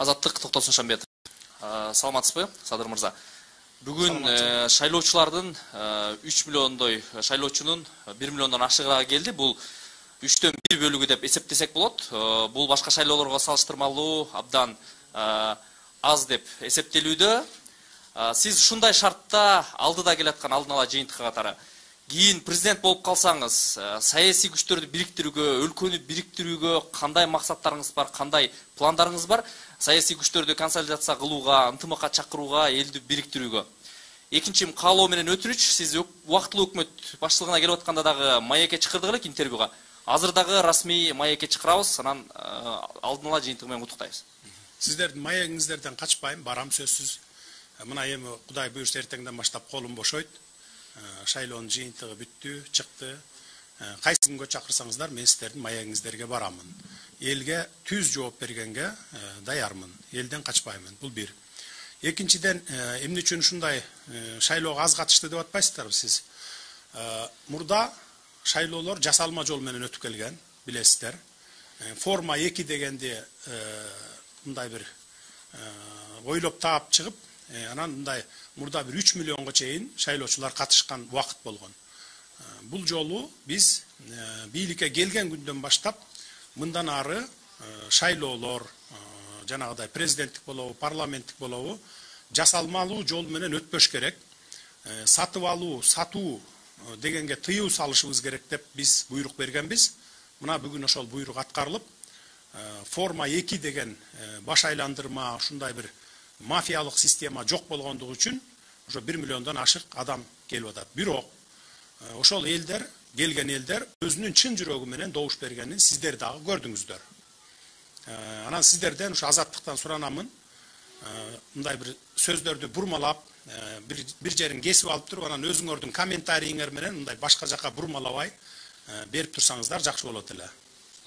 Азаттык Токтосун Шамбетов. Саламатсызбы, Садыр мырза. Бүгүн шайлоочулардын 3 миллиондой шайлоочунун 1 миллиондон ашыгыраак келди. Бул 3төн 1 бөлүгү деп эсептесек болот. Бул башка шайлоолорго салыштырмалуу абдан аз деп эсептелүүдө. Сиз ушундай шартта алдыда келаткан алдын ала жыйынтыкка катары кийин президент болуп калсаңыз, саясий күчтөрдү бириктирүүгө, өлкөнү бириктирүүгө кандай максаттарыңыз бар, кандай пландарыңыз бар? Саясий күчтөрдү консолидация кылууга, ынтымакка чакырууга, элди бириктирүүгө. Экинчи каалоо менен өтүнүч, сиз убактылуу өкмөт башчылыгына келип атканда дагы маекке чакырдык элек интервьюга. Азыр дагы расмий маекке чакырабыз, анан алдын ала жыйынтык менен куттуктайбыз. Сиздердин маегиңиздерден качпайм, барам сөзсүз. Мына эми Кудай буюрса эртеңден баштап колум бошойт. Шайлоонун жыйынтыгы бүттү, чыкты. Кайсы күнгө чакырсаңыздар, мен сиздердин маегиңиздерге барамын. Элге түз жооп бергенге даярмын. Элден качпаймын. Бул бир. Экинчиден, эмне үчүн ушундай шайлоого аз катышты деп атпайсыздарбы сиз? Мурда шайлоолор жасалма жол менен өтүп келген, билесиздер. Форма 2 дегенде мындай бир ойлоп таап чыгып, анан мындай мурда бир 3 миллионго чейин шайлоочулар катышкан убакыт болгон. Бул жолу биз бийликке келген күндөн баштап мындан ары шайлоолор, жанагыдай президенттик болобу, парламенттик болобу жасалмалуу жол менен өтпөш керек. Сатып алуу, сатуу дегенге тыюу салышыбыз керек деп биз буйрук бергенбиз. Мына бүгүн ошол буйрук аткарылып, форма 2 деген баш айландырма, ушундай бир мафиялык система жок болгондугу үчүн ошо 1 миллиондон ашык адам келип атат. Бирок ошол элдер, келген элдер өзүнүн чын жүрөгү менен добуш бергенин сиздер дагы көрдүңүздөр. Анан сиздерден ушу азаттыктан суранамын. Мындай бир сөздөрдү бурмалап, бир жерин кесип алып туруп, анан өзүңөрдүн комментарийиңер менен мындай башка жака бурмалабай берип турсаңыздар жакшы болот эле.